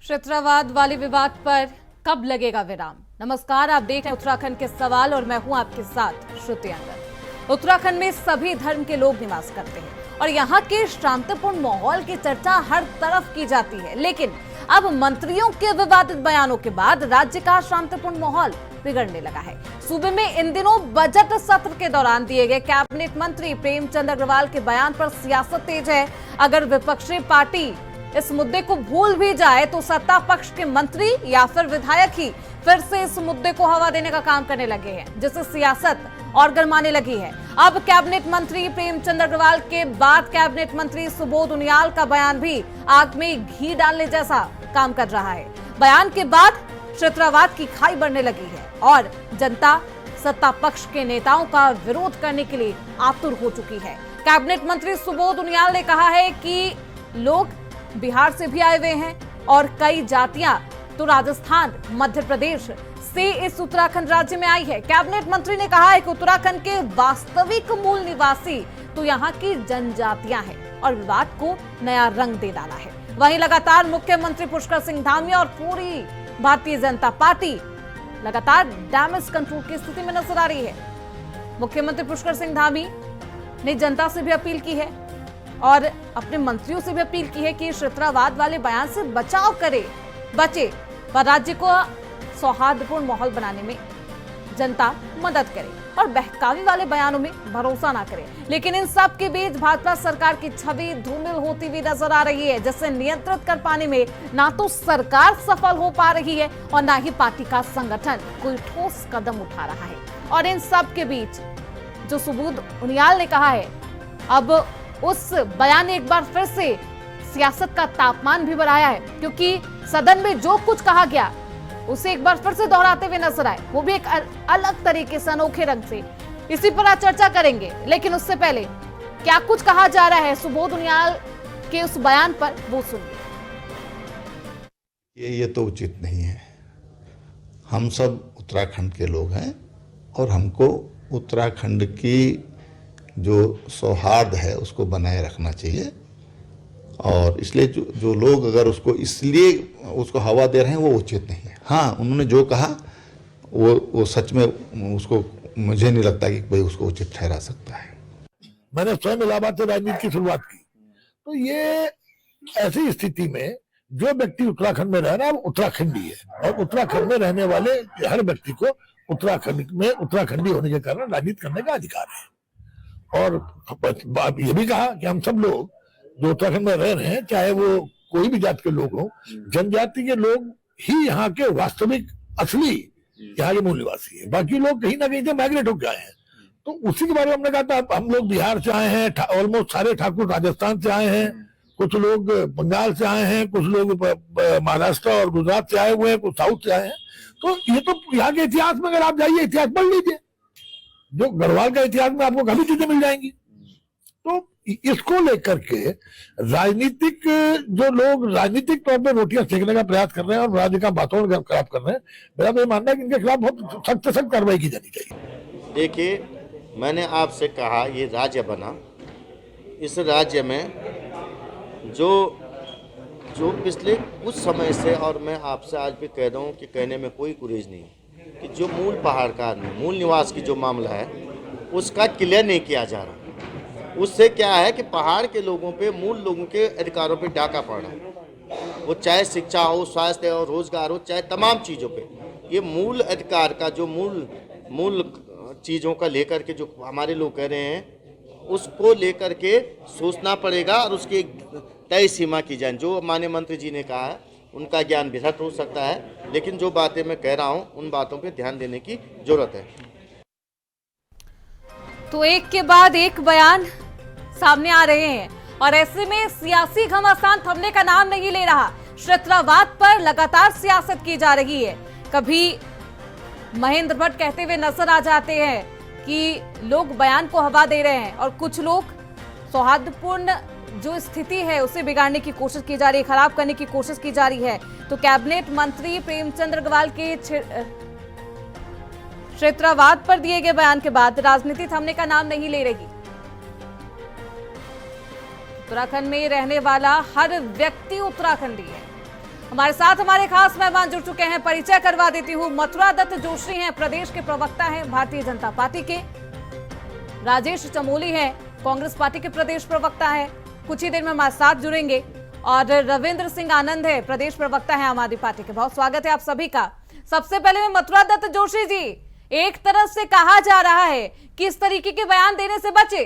क्षेत्रवाद वाले विवाद पर कब लगेगा विराम? नमस्कार, आप देख रहे हैं उत्तराखंड के सवाल और मैं हूं आपके साथ श्रुति अंगद। उत्तराखंड में सभी धर्म के लोग निवास करते हैं और यहाँ के शांतिपूर्ण माहौल की चर्चा हर तरफ की जाती है, लेकिन अब मंत्रियों के विवादित बयानों के बाद राज्य का शांतिपूर्ण माहौल बिगड़ने लगा है। सूबे में इन दिनों बजट सत्र के दौरान दिए गए कैबिनेट मंत्री प्रेमचंद अग्रवाल के बयान पर सियासत तेज है। अगर विपक्षी पार्टी इस मुद्दे को भूल भी जाए तो सत्ता पक्ष के मंत्री या फिर विधायक ही फिर से इस मुद्दे को हवा देने का काम करने लगे हैं, जिससे सियासत और गरमाने लगी है। अब कैबिनेट मंत्री प्रेमचंद अग्रवाल के बाद कैबिनेट मंत्री सुबोध उनियाल का बयान भी आग में घी डालने जैसा काम कर रहा है। बयान के बाद क्षेत्रवाद की खाई बढ़ने लगी है और जनता सत्ता पक्ष के नेताओं का विरोध करने के लिए आतुर हो चुकी है। कैबिनेट मंत्री सुबोध उनियाल ने कहा है कि लोग बिहार से भी आए हुए हैं और कई जातियां तो राजस्थान, मध्य प्रदेश से इस उत्तराखंड राज्य में आई है। कैबिनेट मंत्री ने कहा है कि उत्तराखंड के वास्तविक मूल निवासी तो यहाँ की जनजातियां हैं और विवाद को नया रंग दे डाला है। वहीं लगातार मुख्यमंत्री पुष्कर सिंह धामी और पूरी भारतीय जनता पार्टी लगातार डैमेज कंट्रोल की स्थिति में नजर आ रही है। मुख्यमंत्री पुष्कर सिंह धामी ने जनता से भी अपील की है और अपने मंत्रियों से भी अपील की है कि क्षेत्रवाद वाले बयान से बचाव बचे पर राज्य को सौहार्दपूर्ण माहौल बनाने में जनता मदद करे और बहकावे वाले बयानों में भरोसा ना करे। लेकिन इन सब के बीच भाजपा सरकार की छवि धूमिल होती हुई नजर आ रही है, जिससे नियंत्रित कर पाने में ना तो सरकार सफल हो पा रही है और ना ही पार्टी का संगठन कोई ठोस कदम उठा रहा है। और इन सब के बीच जो सुबोध उनियाल ने कहा है, अब उस बयान ने एक बार फिर से सियासत का तापमान भी बढ़ाया है, क्योंकि सदन में जो कुछ कहा गया उसे एक बार फिर से दोहराते हुए नजर आए, वो भी एक अलग तरीके से, अनोखे रंग से। इसी पर आज चर्चा करेंगे, लेकिन उससे पहले क्या कुछ कहा जा रहा है सुबोध उनियाल के उस बयान पर, वो सुनिए। ये तो उचित नहीं है। हम सब उत्तराखंड के लोग हैं और हमको उत्तराखंड की जो सौहार्द है उसको बनाए रखना चाहिए और इसलिए जो लोग अगर उसको हवा दे रहे हैं वो उचित नहीं है। हाँ, उन्होंने जो कहा वो सच में उसको मुझे नहीं लगता कि कोई उसको उचित ठहरा सकता है। मैंने स्वयं इलाहाबाद से राजनीति की शुरुआत की, तो ये ऐसी स्थिति में जो व्यक्ति उत्तराखंड में रह रहा है वो उत्तराखंडी है और उत्तराखंड में रहने वाले हर व्यक्ति को उत्तराखंड में उत्तराखंडी होने के कारण राजनीति करने का अधिकार है। और ये भी कहा कि हम सब लोग जो उत्तराखंड में रह रहे हैं, चाहे वो कोई भी जाति के लोग हो, जनजाति के लोग ही यहाँ के वास्तविक असली यहाँ के मूल निवासी है। बाकी लोग कहीं ना कहीं से माइग्रेट होकर आए हैं। तो उसी के बारे में हमने कहा था, हम लोग बिहार से आए हैं, ऑलमोस्ट सारे ठाकुर राजस्थान से आए हैं, कुछ लोग बंगाल से आए हैं, कुछ लोग महाराष्ट्र और गुजरात से आए हुए हैं, कुछ साउथ से आए हैं। तो ये तो यहाँ के इतिहास में अगर आप जाइए, इतिहास पढ़ लीजिए, जो गढ़वाल का इतिहास में आपको काफी चीजें मिल जाएंगी। तो इसको लेकर के राजनीतिक जो लोग राजनीतिक तौर पर रोटियां सेकने का प्रयास कर रहे हैं और राज्य का वातावरण खराब कर रहे हैं, मेरा तो ये मानना है कि इनके खिलाफ बहुत सख्त से सख्त कार्रवाई की जानी चाहिए। देखिए, मैंने आपसे कहा ये राज्य बना, इस राज्य में जो पिछले कुछ समय से, और मैं आपसे आज भी कह रहा हूँ कि कहने में कोई गुरेज नहीं, कि जो मूल पहाड़ का मूल निवास की जो मामला है उसका क्लियर नहीं किया जा रहा। उससे क्या है कि पहाड़ के लोगों पे, मूल लोगों के अधिकारों पे डाका पड़ रहा है। वो चाहे शिक्षा हो, स्वास्थ्य हो, रोजगार हो, चाहे तमाम चीज़ों पे, ये मूल अधिकार का जो मूल चीज़ों का लेकर के जो हमारे लोग कह रहे हैं, उसको लेकर के सोचना पड़ेगा और उसकी एक तय सीमा की जाए। जो माननीय मंत्री जी ने कहा है, उनका ज्ञान बेहद हो सकता है, लेकिन जो बातें मैं कह रहा हूं उन बातों पे ध्यान देने की जरूरत है। तो एक के बाद एक बयान सामने आ रहे हैं और ऐसे में सियासी घमासान थमने का नाम नहीं ले रहा। क्षेत्रवाद पर लगातार सियासत की जा रही है। कभी महेंद्र भट्ट कहते हुए नजर आ जाते हैं कि लोग बयान को हवा दे रहे हैं और कुछ लोग सौहार्दपूर्ण जो स्थिति है उसे बिगाड़ने की कोशिश की जा रही है, खराब करने की कोशिश की जा रही है। तो कैबिनेट मंत्री प्रेमचंद अग्रवाल के क्षेत्रवाद पर दिए गए बयान के बाद राजनीति थमने का नाम नहीं ले रही। उत्तराखंड में रहने वाला हर व्यक्ति उत्तराखंडी है हमारे साथ हमारे खास मेहमान जुड़ चुके हैं, परिचय करवा देती हूँ। मथुरा दत्त जोशी हैं, प्रदेश के प्रवक्ता हैं भारतीय जनता पार्टी के। राजेश चमोली हैं, कांग्रेस पार्टी के प्रदेश प्रवक्ता हैं, कुछ ही देर में हमारे साथ जुड़ेंगे। और रविंद्र सिंह आनंद है, प्रदेश प्रवक्ता है आम आदमी पार्टी के। बहुत स्वागत है आप सभी का। सबसे पहले मैं मथुरा दत्त जोशी जी, एक तरफ से कहा जा रहा है कि इस तरीके के बयान देने से बचे,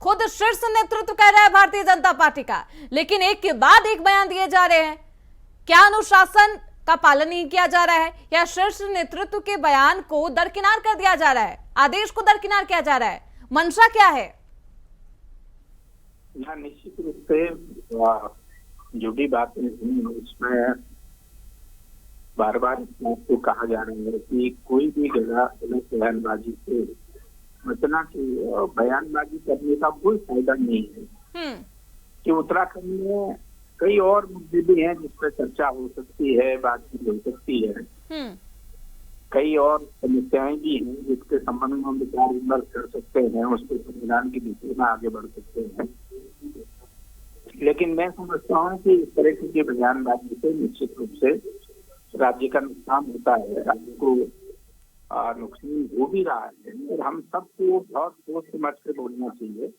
खुद शीर्ष नेतृत्व कह रहा है भारतीय जनता पार्टी का, लेकिन एक के बाद एक बयान दिए जा रहे हैं। क्या अनुशासन का पालन नहीं किया जा रहा है या शीर्ष नेतृत्व के बयान को दरकिनार कर दिया जा रहा है, आदेश को दरकिनार किया जा रहा है? मंशा क्या है? निश्चित रूप से जो भी बातें हुई उसमें बार बार आपको कहा जा रहा है कि कोई भी जगह गलत बयानबाजी से बचना चाहिए और बयानबाजी करने का कोई फायदा नहीं है। कि उत्तराखंड में कई और मुद्दे भी हैं जिस पर चर्चा हो सकती है, बातचीत हो सकती है। कई और समस्याएं भी हैं जिसके संबंध में हम विचार विमर्श कर सकते हैं, उसके संविधान की दिशा में आगे बढ़ सकते हैं। लेकिन मैं समझता हूँ कि इस तरह की बयानबाजी से निश्चित रूप से राज्य का नुकसान होता है, राज्य को नुकसान हो भी रहा है। और हम सबको बहुत सोच समझ के बोलना चाहिए।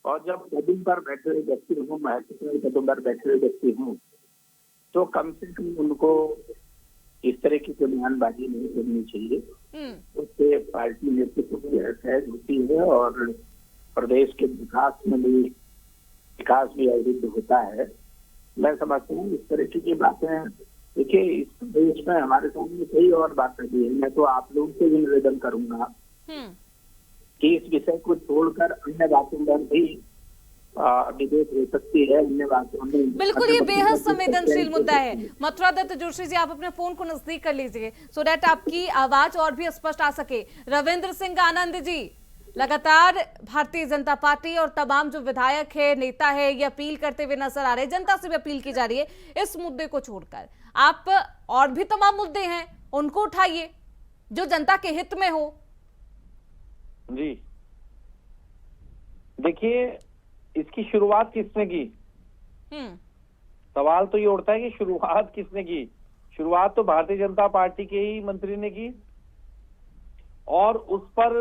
और जब पदों पर बैठे हुए व्यक्ति हों, महत्वपूर्ण पदों पर बैठे हुए व्यक्ति हों, तो कम से कम उनको इस तरह की बयानबाजी नहीं करनी चाहिए। उससे पार्टी नेतृत्व की असहज होती है और प्रदेश के विकास भी अवरुद्ध होता है। मैं समझता हूँ इस तरह की बातें, देखिए इस देश में हमारे सामने कई और बातें भी है। मैं तो आप लोगों से भी निवेदन करूंगा कि इस विषय को छोड़कर अन्य बातों पर भी डिबेट हो सकती है। अन्य बातों में बिल्कुल, ये बेहद संवेदनशील मुद्दा है। मथुरा दत्त जोशी जी, आप अपने फोन को नजदीक कर लीजिए सो दैट आपकी आवाज और भी स्पष्ट आ सके। रविंद्र सिंह आनंद जी, लगातार भारतीय जनता पार्टी और तमाम जो विधायक है, नेता है, ये अपील करते हुए नजर आ रहे हैं, जनता से भी अपील की जा रही है इस मुद्दे को छोड़कर आप और भी तमाम मुद्दे हैं उनको उठाइए जो जनता के हित में हो। जी देखिए, इसकी शुरुआत किसने की? सवाल तो ये उठता है कि शुरुआत किसने की? शुरुआत तो भारतीय जनता पार्टी के ही मंत्री ने की और उस पर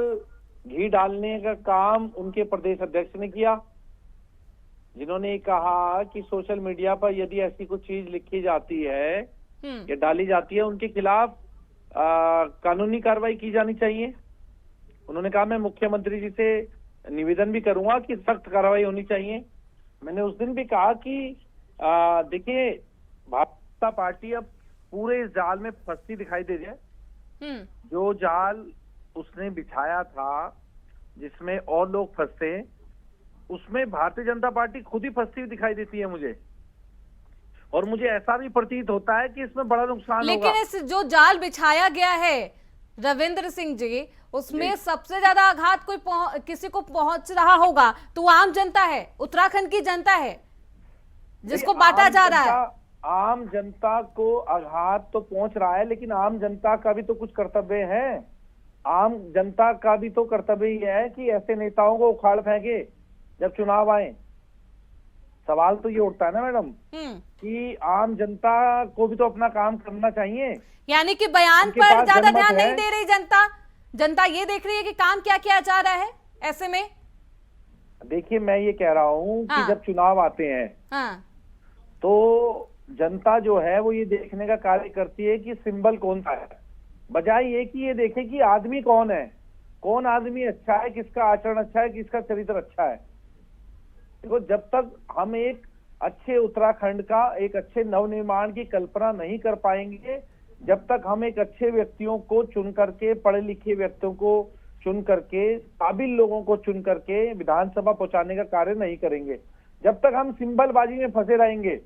घी डालने का काम उनके प्रदेश अध्यक्ष ने किया, जिन्होंने कहा कि सोशल मीडिया पर यदि ऐसी कुछ चीज लिखी जाती है या डाली जाती है, उनके खिलाफ कानूनी कार्रवाई की जानी चाहिए। उन्होंने कहा मैं मुख्यमंत्री जी से निवेदन भी करूंगा कि सख्त कार्रवाई होनी चाहिए। मैंने उस दिन भी कहा कि देखिए, भारतीय जनता पार्टी अब पूरे इस जाल में फंसती दिखाई दे रही है। जो जाल उसने बिछाया था जिसमें और लोग फंसते, उसमें भारतीय जनता पार्टी खुद ही फंसती हुई दिखाई देती है मुझे। और मुझे ऐसा भी प्रतीत होता है कि इसमें बड़ा नुकसान होगा। लेकिन इस जो जाल बिछाया गया है रविंद्र सिंह जी, उसमें सबसे ज्यादा आघात किसी को पहुंच रहा होगा तो आम जनता है, उत्तराखंड की जनता है जिसको बांटा जा रहा है। आम जनता को आघात तो पहुंच रहा है, लेकिन आम जनता का भी तो कुछ कर्तव्य है। आम जनता का भी तो कर्तव्य ही है कि ऐसे नेताओं को उखाड़ फेंके जब चुनाव आए। सवाल तो ये उठता है ना मैडम कि आम जनता को भी तो अपना काम करना चाहिए। यानी कि बयान पर ज्यादा ध्यान नहीं दे रही जनता, जनता ये देख रही है कि काम क्या किया जा रहा है। ऐसे में देखिए, मैं ये कह रहा हूँ कि जब चुनाव आते हैं तो जनता जो है वो ये देखने का कार्य करती है कि सिंबल कौन सा है, बजाय ये कि ये देखे कि आदमी कौन है, कौन आदमी अच्छा है, किसका आचरण अच्छा है, किसका चरित्र अच्छा है। देखो, जब तक हम एक अच्छे उत्तराखंड का, एक अच्छे नवनिर्माण की कल्पना नहीं कर पाएंगे, जब तक हम एक अच्छे व्यक्तियों को चुन करके, पढ़े लिखे व्यक्तियों को चुन करके, काबिल लोगों को चुन करके विधानसभा पहुंचाने का कार्य नहीं करेंगे, जब तक हम सिंबलबाजी में फंसे रहेंगे,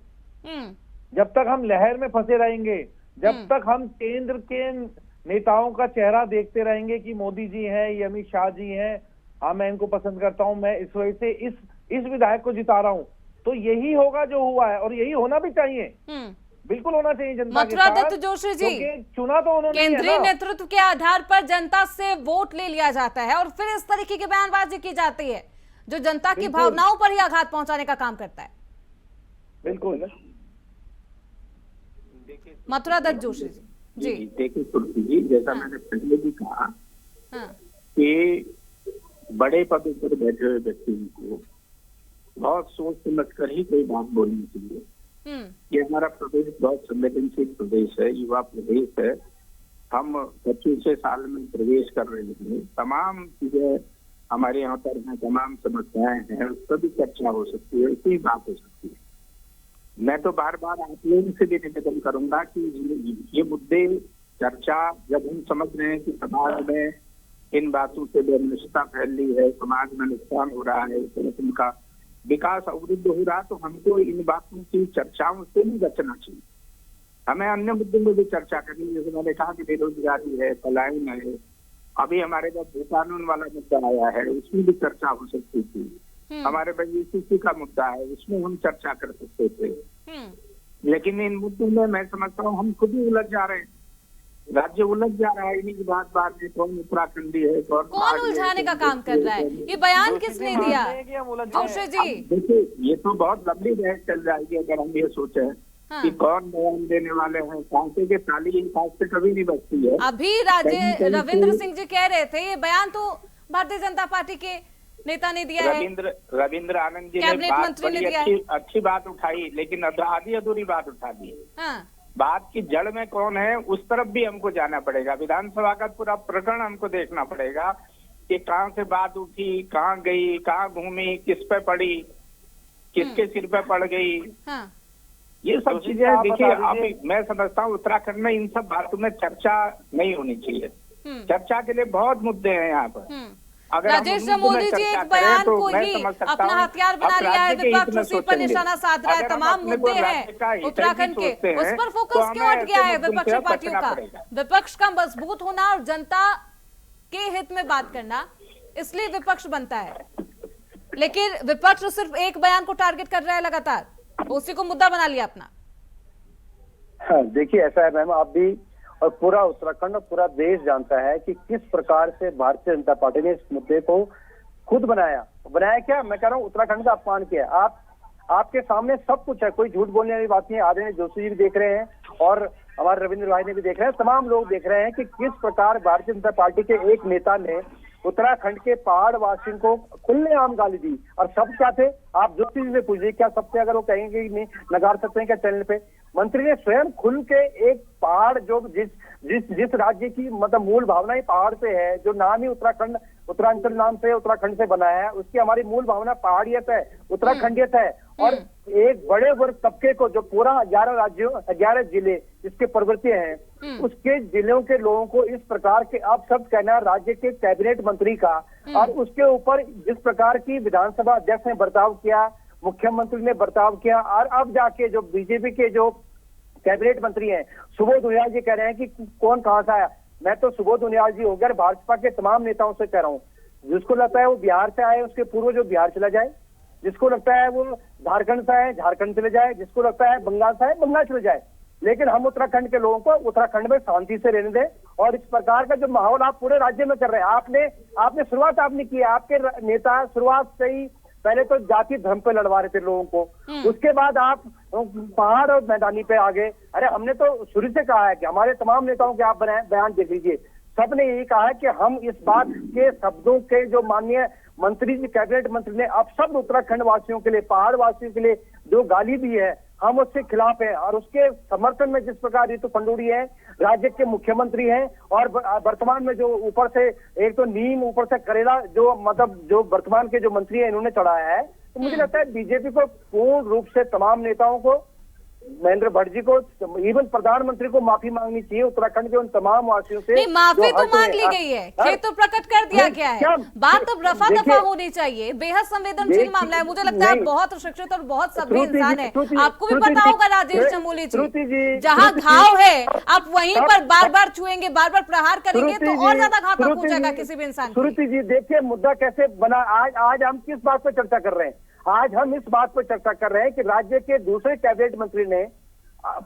जब तक हम लहर में फंसे रहेंगे, जब तक हम केंद्र के नेताओं का चेहरा देखते रहेंगे कि मोदी जी हैं, ये अमित शाह जी हैं, हाँ मैं इनको पसंद करता हूं, मैं इस वजह से इस विधायक को जिता रहा हूं, तो यही होगा जो हुआ है और यही होना भी चाहिए। बिल्कुल होना चाहिए जनता के साथ। मथुरा दत्त जोशी जी, चुना तो उन्होंने केंद्रीय नेतृत्व के आधार पर जनता से वोट ले लिया जाता है और फिर इस तरीके की बयानबाजी की जाती है जो जनता की भावनाओं पर ही आघात पहुंचाने का काम करता है। बिल्कुल मथुरा दत्त जोशी जी। देखिए तुलसी जी, जैसा मैंने पहले भी कहा कि बड़े पदों पर बैठे हुए व्यक्तियों को बहुत सोच समझ कर ही कोई बात बोलनी चाहिए। ये हमारा प्रदेश बहुत संवेदनशील प्रदेश है, युवा प्रदेश है। हम 25 साल में प्रवेश कर रहे हैं। तमाम चीजें हमारे यहाँ पर हैं, तमाम समस्याएं हैं, उस पर भी चर्चा हो सकती है, उसी बात हो सकती है। मैं तो बार बार आप लोगों से भी निवेदन करूंगा कि ये मुद्दे चर्चा, जब हम समझ रहे हैं कि समाज में इन बातों से बेनिष्ठा फैल रही है, समाज में नुकसान हो रहा है, उनका विकास अवरुद्ध हो रहा, तो हमको इन बातों की चर्चाओं से नहीं बचना चाहिए। हमें अन्य मुद्दों में भी चर्चा करनी है। जैसे मैंने कहा कि बेरोजगारी है, पलायन है, अभी हमारे पास कानून वाला मुद्दा आया है, उसमें भी चर्चा हो सकती थी। हमारे पास यूसीसी का मुद्दा है, उसमें हम चर्चा कर सकते थे। लेकिन इन मुद्दों में मैं समझता हूँ हम खुद ही उलझ जा रहे हैं, राज्य उलझ जा रहा है। इन्हीं की बात में कौन उत्तराखंडी है, कौन उलझाने का काम कर रहा है? ये बयान किसने दिया जोशी जी? देखिए, ये तो बहुत लंबी बहस चल जाएगी अगर हम ये सोचे कि कौन बयान देने वाले हैं। सांसे के ताली इंसाफ से कभी नहीं बचती है। अभी रविंद्र सिंह जी कह रहे थे ये बयान तो भारतीय जनता पार्टी के नेता ने दिया है, रविंद्र आनंद जी ने अच्छी बात उठाई, लेकिन आधी अधूरी बात उठा दी। बात की जड़ में कौन है उस तरफ भी हमको जाना पड़ेगा। विधानसभा का पूरा प्रकरण हमको देखना पड़ेगा कि कहाँ से बात उठी, कहाँ गई, कहाँ घूमी, किस पे पड़ी, किसके सिर पे पड़ गई। ये सब चीजें देखिए, अब मैं समझता हूँ उत्तराखंड में इन सब बातों में चर्चा नहीं होनी चाहिए। चर्चा के लिए बहुत मुद्दे हैं यहाँ पर। अगर राजेश मोदी जी एक बयान को ही अपना हथियार बना लिया है, विपक्ष उसी पर निशाना साध रहा है। तमाम मुद्दे हैं उत्तराखंड के, उस पर फोकस क्यों हट गया है विपक्षी पार्टियों का? विपक्ष का मजबूत होना और जनता के हित में बात करना, इसलिए विपक्ष बनता है। लेकिन विपक्ष सिर्फ एक बयान को टारगेट कर रहा है लगातार, उसी को मुद्दा बना लिया अपना। देखिए ऐसा है मैम, आप भी और पूरा उत्तराखंड और पूरा देश जानता है कि किस प्रकार से भारतीय जनता पार्टी ने इस मुद्दे को खुद बनाया क्या, मैं कह रहा हूँ उत्तराखंड का अपमान किया। आपके सामने सब कुछ है, कोई झूठ बोलने वाली बात नहीं है। आदरणीय जोशी जी भी देख रहे हैं और हमारे रविंद्र भाई ने भी देख रहे हैं, तमाम लोग देख रहे हैं कि किस प्रकार भारतीय जनता पार्टी के एक नेता ने उत्तराखंड के पहाड़ वासियों को खुलेआम गाली दी। और सब क्या थे, आप जोशी जी से पूछिए, क्या सब थे? अगर वो कहेंगे कि नहीं नकार सकते हैं क्या चैनल पे? मंत्री ने स्वयं खुल के एक पहाड़ जो जिस राज्य की मतलब मूल भावना ही पहाड़ पे है, जो नाम ही उत्तरांचल नाम से उत्तराखंड से बना है, उसकी हमारी मूल भावना पहाड़ियत है, उत्तराखंडियत है। और एक बड़े वर्ग तबके को जो पूरा 11 जिले जिसके पर्वतीय हैं, उसके जिलों के लोगों को इस प्रकार के अब सब कहना राज्य के कैबिनेट मंत्री का, और उसके ऊपर जिस प्रकार की विधानसभा अध्यक्ष ने बर्ताव किया, मुख्यमंत्री ने बर्ताव किया, और अब जाके जो बीजेपी के जो कैबिनेट मंत्री हैं सुबोध उनियाल जी कह रहे हैं कि कौन कहां से आया। मैं तो सुबोध उनियाल जी हो गया, भाजपा के तमाम नेताओं से कह रहा हूँ, जिसको लगता है वो बिहार से आए उसके पूर्व जो बिहार चला जाए, जिसको लगता है वो झारखंड से आए झारखंड चले जाए, जिसको लगता है बंगाल से आए बंगाल चले जाए। लेकिन हम उत्तराखंड के लोगों को उत्तराखंड में शांति से रहने दें। और इस प्रकार का जो माहौल आप पूरे राज्य में कर रहे हैं, आपने शुरुआत आपने की है, आपके नेता शुरुआत से ही पहले तो जाति धर्म पे लड़वा रहे थे लोगों को, उसके बाद आप पहाड़ और मैदानी पे आ गए। अरे हमने तो शुरू से कहा है कि हमारे तमाम नेताओं के आप बयान देख लीजिए, सबने यही कहा है कि हम इस बात के शब्दों के जो माननीय मंत्री जी कैबिनेट मंत्री ने अब सब उत्तराखंड वासियों के लिए, पहाड़ वासियों के लिए जो गाली दी है, हम उसके खिलाफ है। और उसके समर्थन में जिस प्रकार रितु खंडूड़ी है, राज्य के मुख्यमंत्री हैं, और वर्तमान में जो ऊपर से एक तो नीम ऊपर से करेला जो मतलब जो वर्तमान के जो मंत्री है इन्होंने चढ़ाया है, तो मुझे लगता है बीजेपी को पूर्ण रूप से तमाम नेताओं को, महेंद्र भट्ट जी को, इवन प्रधानमंत्री को माफी मांगनी चाहिए उत्तराखंड के उन तमाम वासियों से। माफी तो मांग ली गई है, खेद तो प्रकट कर दिया गया है, बात अब रफा दफा होनी चाहिए। बेहद संवेदनशील मामला है, मुझे लगता है आप बहुत शिक्षित और बहुत सभ्य इंसान है, आपको भी पता होगा राजेश चमोली जी, जहाँ घाव है आप वहीं पर बार बार छुएंगे, बार बार प्रहार करेंगे तो और ज्यादा घातक हो जाएगा किसी भी इंसान। श्रुति जी देखिए मुद्दा कैसे बना। आज हम किस बात पर चर्चा कर रहे हैं? आज हम इस बात पर चर्चा कर रहे हैं कि राज्य के दूसरे कैबिनेट मंत्री ने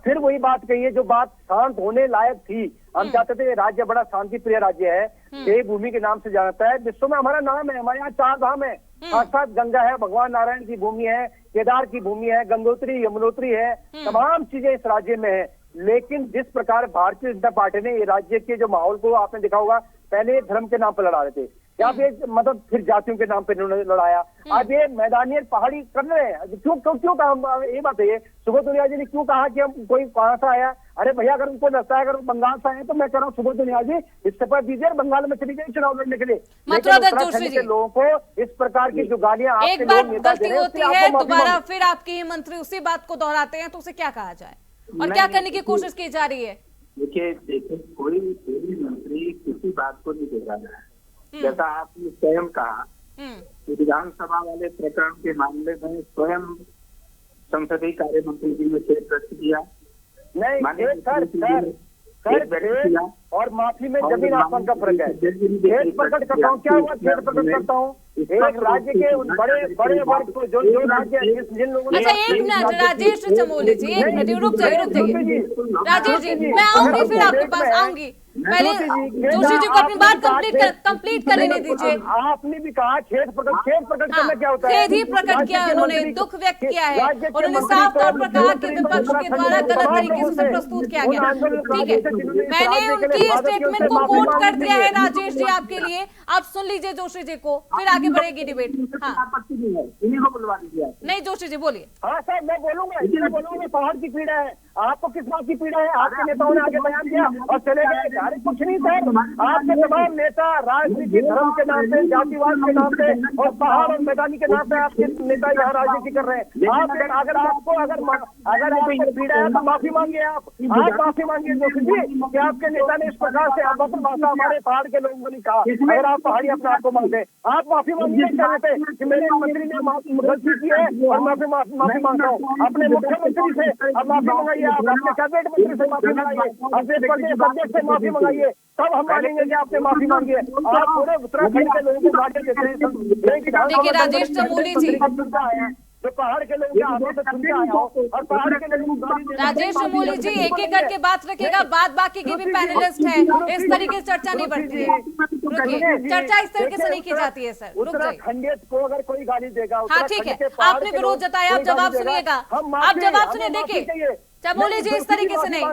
फिर वही बात कही है जो बात शांत होने लायक थी। हम चाहते थे राज्य बड़ा शांति प्रिय राज्य है, देवभूमि के नाम से जानता है, विश्व में हमारा नाम है, हमारे यहाँ 4 धाम है, साक्षात गंगा है, भगवान नारायण की भूमि है, केदार की भूमि है, गंगोत्री यमुनोत्री है, तमाम चीजें इस राज्य में है। लेकिन जिस प्रकार भारतीय जनता पार्टी ने ये राज्य के जो माहौल को आपने देखा होगा, पहले धर्म के नाम पर लड़ा रहे थे, या फिर मतलब फिर जातियों के नाम पे इन्होंने लड़ाया। अब ये मैदानी पहाड़ी कर रहे हैं। क्यों क्यों क्यों कहा, ये बात है, सुब्रत उनियाल जी ने क्यों कहा कि हम कोई कहां से आया? अरे भैया, अगर उनको लगता है अगर बंगाल से आए तो मैं कह रहा हूँ सुब्रत उनियाल जी इस्तीफा दीजिए, बंगाल में चली जाइए चुनाव लड़ने के लिए। जोशी जी, लोगों को इस प्रकार की जो गालियां एक बार गलती होती है, दोबारा फिर आपके ही मंत्री उसी बात को दोहराते हैं, तो उसे क्या कहा जाए और क्या करने की कोशिश की जा रही है? देखिए कोई मंत्री किसी बात को नहीं दे रहा है। जैसा आपने स्वयं कहा कि विधानसभा वाले प्रकरण के मामले में स्वयं संसदीय कार्य मंत्री जी ने खेद व्यक्त किया। नहीं सर, और माफी में जमीन आसमान का फर्क है। खेद प्रकट करता हूँ, क्या हुआ खेद प्रकट करता हूँ? एक राज्य के बड़े वर्ग को जो राज्य जिन लोगों ने। अच्छा, एक मिनट राजेश चमोली जी, एक मिनट रुक जाइए राजेश जी, मैं आऊंगी फिर आपके पास आऊंगी। पहले जोशी जी को अपनी बात कंप्लीट कर लेने दीजिए। आपने भी कहा खेद प्रकट करना क्या होता है? खेद ही प्रकट किया, उन्होंने दुख व्यक्त किया है, उन्होंने साफ तौर पर कहा कि विपक्ष के द्वारा गलत तरीके से उसे प्रस्तुत किया गया। ठीक है, मैंने उनकी स्टेटमेंट को कोट कर दिया है राजेश जी आपके लिए, आप सुन लीजिए जोशी जी को, फिर आगे बढ़ेगी डिबेट। हाँ नहीं जोशी जी बोलिए। हाँ सर, मैं बोलूंगा पहाड़ की पीड़ा है, आपको किस बात की पीड़ा है? आपके नेताओं ने आगे बयान दिया और चले गए। अरे कुछ नहीं सर, आपके तमाम नेता राजनीति धर्म के नाम पे, जातिवाद के नाम पे और पहाड़ और मैदानी के नाम पे आपके नेता यहाँ राजनीति कर रहे हैं। आप अगर आपको पीड़ा है तो माफी मांगिए। आप माफी मांगिए जोशी जी कि आपके नेता ने इस प्रकार से अभद्र भाषा हमारे पहाड़ के लोगों को नहीं कहा। अगर आप पहाड़ी अपने आप को मानते, आप माफी मांगिए कहने पे कि मेरे मंत्री ने गलती की है और माफी मांगता हूँ। अपने मुख्यमंत्री से अब माफी मंगाइए, आप अपने कैबिनेट मंत्री से माफी मंगाइए, अपने प्रदेश अध्यक्ष से माफी मंगाइए, तब हम मानेंगे कि आपने माफी मांगी है। आप पूरे उत्तराखंड के लोगों को गाली देते हैं। देखिए राजेश चमोली जी, जो पहाड़ के लोगों के आगे से सुनते आया हो और पहाड़ के लोगों को राजेश चमोली जी एक एक करके बात रखिएगा, बाकी के भी पैनलिस्ट हैं, इस तरीके से चर्चा नहीं बढ़ती है। रुकिए, चर्चा इस तरीके से नहीं की जाती है सर, रुक जाइए। खंडित को अगर कोई गाली देगा, हाँ ठीक है, आपने विरोध जताया, आप जवाब सुनिएगा, आप जवाब सुनिए। देखिए चमोली जी इस तरीके से नहीं,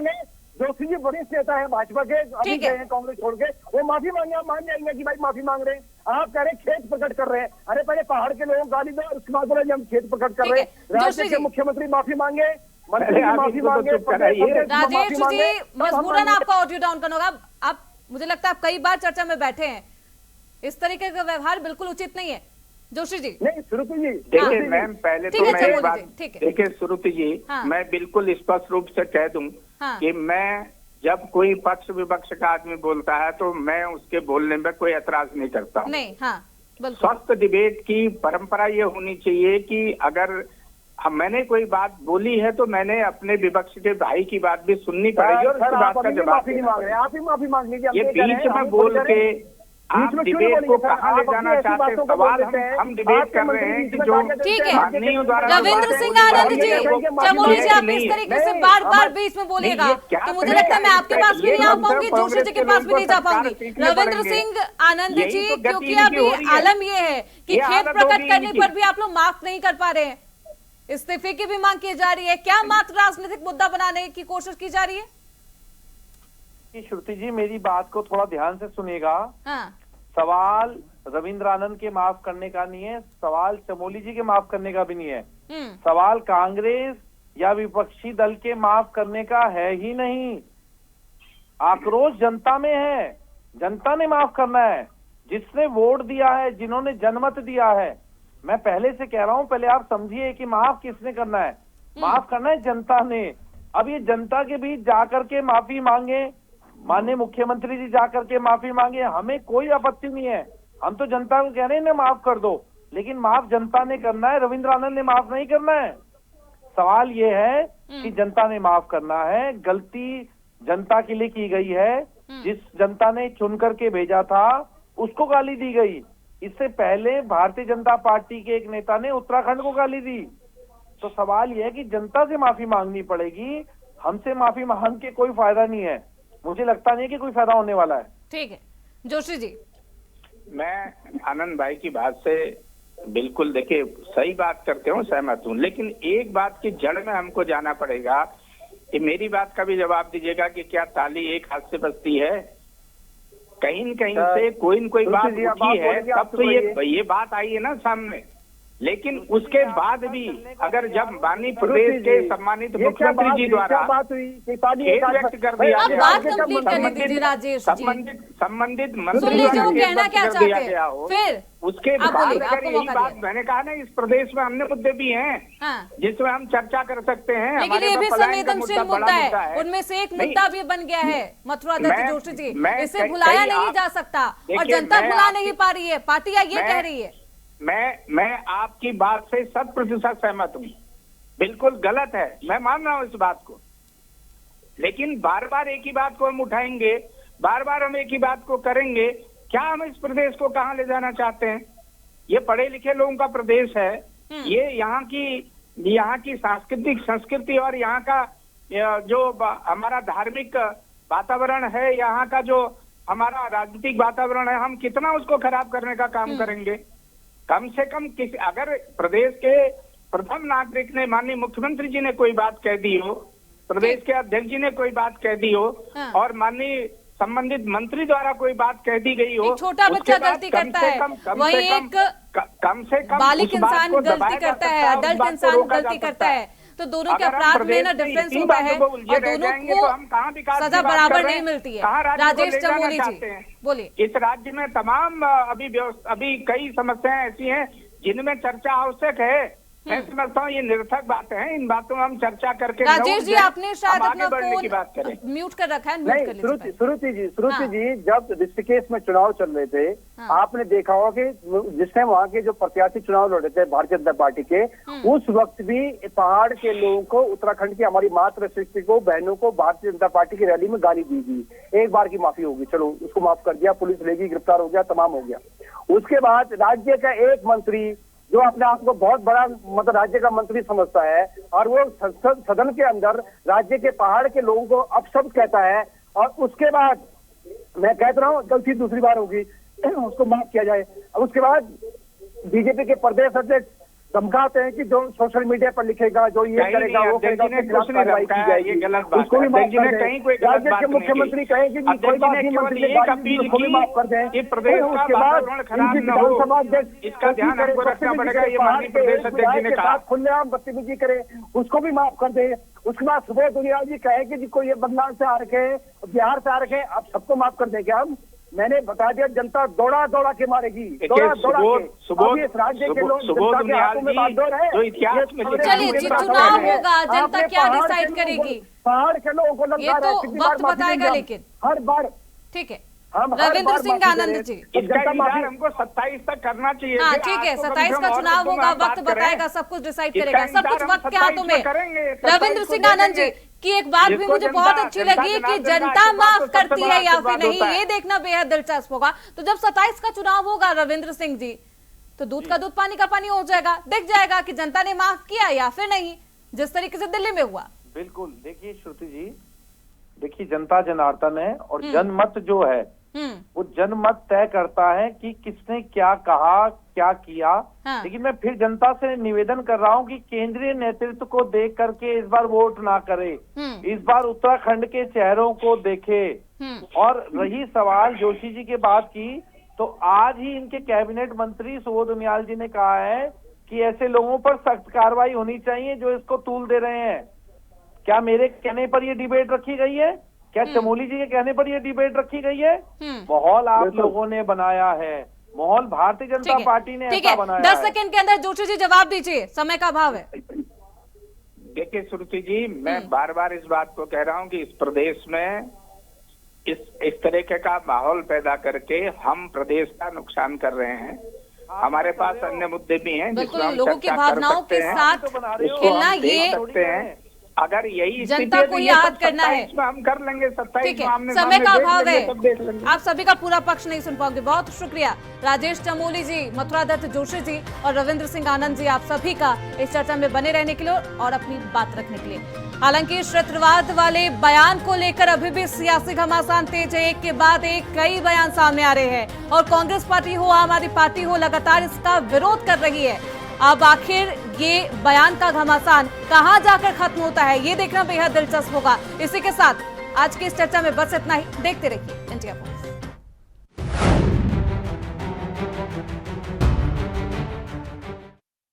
जोशी जी वरिष्ठ नेता है भाजपा के, अभी गए हैं कांग्रेस छोड़ के, वो माफी मांगे, आप मान जाएंगे कि भाई माफी मांग रहे हैं। आप कह रहे खेद प्रकट कर रहे हैं। अरे पहले पहाड़ के लोगों को गाली दो, उसके बाद बोले हम खेद प्रकट कर रहे हैं। राज्य के मुख्यमंत्री माफी मांगे, मंत्री माफी मांगे। राजेश जी मजबूरन आपका ऑडियो डाउन करना होगा। आप मुझे लगता है आप कई बार चर्चा में बैठे हैं, इस तरीके का व्यवहार बिल्कुल उचित नहीं है। जोशी जी नहीं, श्रुति जी देखिए मैम, पहले तो मैं एक बात देखिए श्रुति जी, मैं बिल्कुल स्पष्ट रूप से कह दूं कि मैं जब कोई पक्ष विपक्ष का आदमी बोलता है तो मैं उसके बोलने में कोई ऐतराज नहीं करता हूँ। नहीं, हाँ, स्वस्थ डिबेट की परंपरा ये होनी चाहिए कि अगर मैंने कोई बात बोली है तो मैंने अपने विपक्ष के भाई की बात भी सुननी पड़ेगी और उसकी बात का जवाब आप ही माफी मांग लीजिए। ये बीच में बोल के आप डिबेट को कहाँ ले जाना चाहते हैं? सवाल हम डिबेट कर रहे हैं कि जो माननीयों द्वारा रविंद्र सिंह आनंद जी, चमोली जी आप इस तरीके से बार बीच में बोलिएगा तो मुझे लगता है मैं आपके पास भी नहीं आ पाऊंगी, जोशी जी के पास भी नहीं जा पाऊंगी। रविंद्र सिंह आनंद जी, क्योंकि अभी आलम ये है कि खेद प्रकट करने पर भी आप लोग माफ नहीं कर पा रहे हैं, इस्तीफे की भी मांग की जा रही है, क्या मात्र राजनीतिक मुद्दा बनाने की कोशिश की जा रही है? श्रुति जी मेरी बात को थोड़ा ध्यान से सुनिएगा। हाँ। सवाल रविंद्र आनंद के माफ करने का नहीं है, सवाल चमोली जी के माफ करने का भी नहीं है, सवाल कांग्रेस या विपक्षी दल के माफ करने का है ही नहीं। आक्रोश जनता में है, जनता ने माफ करना है, जिसने वोट दिया है, जिन्होंने जनमत दिया है। मैं पहले से कह रहा हूं, पहले आप समझिए कि माफ किसने करना है। माफ करना है जनता ने। अब ये जनता के बीच जाकर के माफी मांगे, माननीय मुख्यमंत्री जी जाकर के माफी मांगे, हमें कोई आपत्ति नहीं है। हम तो जनता को कह रहे हैं ना माफ कर दो, लेकिन माफ जनता ने करना है, रविंद्र आनंद ने माफ नहीं करना है। सवाल ये है कि जनता ने माफ करना है, गलती जनता के लिए की गई है, जिस जनता ने चुन करके भेजा था उसको गाली दी गई। इससे पहले भारतीय जनता पार्टी के एक नेता ने उत्तराखंड को गाली दी। तो सवाल यह है कि जनता से माफी मांगनी पड़ेगी, हमसे माफी मांग के कोई फायदा नहीं है। मुझे लगता नहीं कि कोई फायदा होने वाला है। ठीक है जोशी जी, मैं आनंद भाई की बात से बिल्कुल देखिए सही बात करते हूँ, सहमत हूँ, लेकिन एक बात की जड़ में हमको जाना पड़ेगा ये मेरी बात का भी जवाब दीजिएगा कि क्या ताली एक हाथ से बजती है? कहीं न कहीं से कोई न कोई बात उठी है, तब तो ये बात आई है ना सामने। लेकिन उसके बाद भी अगर जब माननीय प्रदेश के सम्मानित मुख्यमंत्री जी द्वारा खेद व्यक्त कर दिया गया, संबंधित मंत्री दिया गया हो, फिर उसके बाद अगर यही बात मैंने कहा ना, इस प्रदेश में अन्य मुद्दे भी हैं जिसमें हम चर्चा कर सकते हैं। लेकिन ये भी संवेदनशील मुद्दा है, उनमें से एक मुद्दा भी बन गया है मथुरा दत्त जोशी जी, इसे भुलाया नहीं जा सकता और जनता भुला नहीं पा रही है, पार्टियां ये कह रही है। मैं आपकी बात से 100% सहमत हूँ, बिल्कुल गलत है, मैं मान रहा हूँ इस बात को। लेकिन बार बार एक ही बात को हम उठाएंगे, बार बार हम एक ही बात को करेंगे, क्या हम इस प्रदेश को कहाँ ले जाना चाहते हैं? ये पढ़े लिखे लोगों का प्रदेश है, ये यहाँ की सांस्कृतिक संस्कृति और यहाँ का जो हमारा धार्मिक वातावरण है, यहाँ का जो हमारा राजनीतिक वातावरण है, हम कितना उसको खराब करने का काम करेंगे? कम से कम अगर प्रदेश के प्रथम नागरिक ने, माननीय मुख्यमंत्री जी ने कोई बात कह दी हो, प्रदेश के अध्यक्ष जी ने कोई बात कह दी हो और माननीय संबंधित मंत्री द्वारा कोई बात कह दी गई हो, छोटा बच्चा गलती करता है, वही एक कम से कम बालिक इंसान गलती करता है, अडल्ट इंसान गलती करता है, तो दोनों के अपराध में ना डिफरेंस होता है और दोनों को सजा बराबर नहीं मिलती है। राजेश चमोली जी बोलिए। इस राज्य में तमाम अभी कई समस्याएं ऐसी हैं जिनमें चर्चा आवश्यक है। मैं समझता हूँ ये निरर्थक बातें हैं, इन बातों में हम चर्चा करके राजेश जी आपने शायद अपना फोन म्यूट कर रखा है, म्यूट कर लीजिए। श्रुति जी जब ऋषिकेश में चुनाव चल रहे थे, आपने देखा होगा कि जिस टाइम वहाँ के जो प्रत्याशी चुनाव लड़ रहे थे भारतीय जनता पार्टी के, उस वक्त भी पहाड़ के लोगों को, उत्तराखंड की हमारी मातृ सृष्टि को, बहनों को भारतीय जनता पार्टी की रैली में गाली दी गई। एक बार की माफी होगी, चलो उसको माफ कर दिया, पुलिस लेगी, गिरफ्तार हो गया, तमाम हो गया। उसके बाद राज्य का एक मंत्री जो अपने आप को बहुत बड़ा मतलब राज्य का मंत्री समझता है और वो सदन के अंदर राज्य के पहाड़ के लोगों को अपशब्द कहता है, और उसके बाद मैं कहता रहा हूँ गलती दूसरी बार होगी, उसको माफ किया जाए। और उसके बाद बीजेपी के प्रदेश अध्यक्ष धमकाते हैं कि जो सोशल मीडिया पर लिखेगा, जो ये करेगा, वो करेगा, उसके खिलाफ कार्रवाई की जाएगी, उसको भी माफ कर दें। राज्य के मुख्यमंत्री कहेंगे कि कोई बात नहीं, मंत्री को भी माफ कर दें। उसके बाद इनकी विधानसभा अध्यक्ष खुलेआम बदतमीजी करे, उसको भी माफ कर दे। उसके बाद सुबह दुनिया जी कहेगी जी कोई ये बंगाल से आ रखे, बिहार से आ रखे, आप सबको माफ कर देंगे हम। मैंने बता दिया, जनता दौड़ा दौड़ा के मारेगी, दौड़ा दौड़ा के। इस राज्य के लोग जनता के हाथों में बागडोर है। चलिए चुनाव होगा, जनता क्या डिसाइड करेगी, पहाड़ के लोगों को ये तो वक्त बताएगा। लेकिन हर बार ठीक है, रविंद्र सिंह आनंद जी, हमको 27 तक करना चाहिए। हाँ ठीक है, 27 का चुनाव होगा, वक्त बताएगा, सब कुछ डिसाइड करेगा, सब कुछ वक्त के हाथों में। रविंद्र सिंह आनंद जी की एक बात भी मुझे बहुत अच्छी लगी कि जनता माफ करती है या फिर नहीं, ये देखना बेहद दिलचस्प होगा। तो जब 27 का चुनाव होगा रविंद्र सिंह जी, तो दूध का दूध पानी का पानी हो जाएगा, दिख जाएगा कि जनता ने माफ किया या फिर नहीं, जिस तरीके से दिल्ली में हुआ। बिल्कुल, देखिए श्रुति जी, देखिए जनता जनार्दन है और जनमत जो है वो जनमत तय करता है कि किसने क्या कहा, क्या किया। लेकिन मैं फिर जनता से निवेदन कर रहा हूं कि केंद्रीय नेतृत्व को देख करके इस बार वोट ना करे, इस बार उत्तराखंड के चेहरों को देखे। और रही सवाल जोशी जी के बात की, तो आज ही इनके कैबिनेट मंत्री सुबोध उनियाल जी ने कहा है कि ऐसे लोगों पर सख्त कार्रवाई होनी चाहिए जो इसको तूल दे रहे हैं। क्या मेरे कहने पर ये डिबेट रखी गई है? क्या चमोली जी के कहने पर ये डिबेट रखी गई है? माहौल आप लोगों ने बनाया है, माहौल भारतीय जनता पार्टी ने ऐसा बनाया है। 10 सेकंड के अंदर जोशी जी जवाब दीजिए, समय का अभाव है। देखिए श्रुति जी, मैं बार बार इस बात को कह रहा हूं कि इस प्रदेश में इस तरीके का माहौल पैदा करके हम प्रदेश का नुकसान कर रहे हैं। हमारे पास अन्य मुद्दे भी हैं जिसमें हम लोगों की भावनाओं के साथ खेलना, ये अगर यही जनता को याद करना है, हम कर लेंगे। 27 समय का अभाव है, आप सभी का पूरा पक्ष नहीं सुन पाओगे। बहुत शुक्रिया राजेश चमोली जी, मथुरा दत्त जोशी जी और रविंद्र सिंह आनंद जी, आप सभी का इस चर्चा में बने रहने के लिए और अपनी बात रखने के लिए। हालांकि क्षेत्रवाद वाले बयान को लेकर अभी भी सियासी घमासान तेज है, एक के बाद एक कई बयान सामने आ रहे हैं और कांग्रेस पार्टी हो, आम आदमी पार्टी हो, लगातार इसका विरोध कर रही है। अब आखिर ये बयान का घमासान कहां जाकर खत्म होता है, ये देखना बेहद दिलचस्प होगा। इसी के साथ आज की इस चर्चा में बस इतना ही। देखते रहिए इंडिया पोस्ट।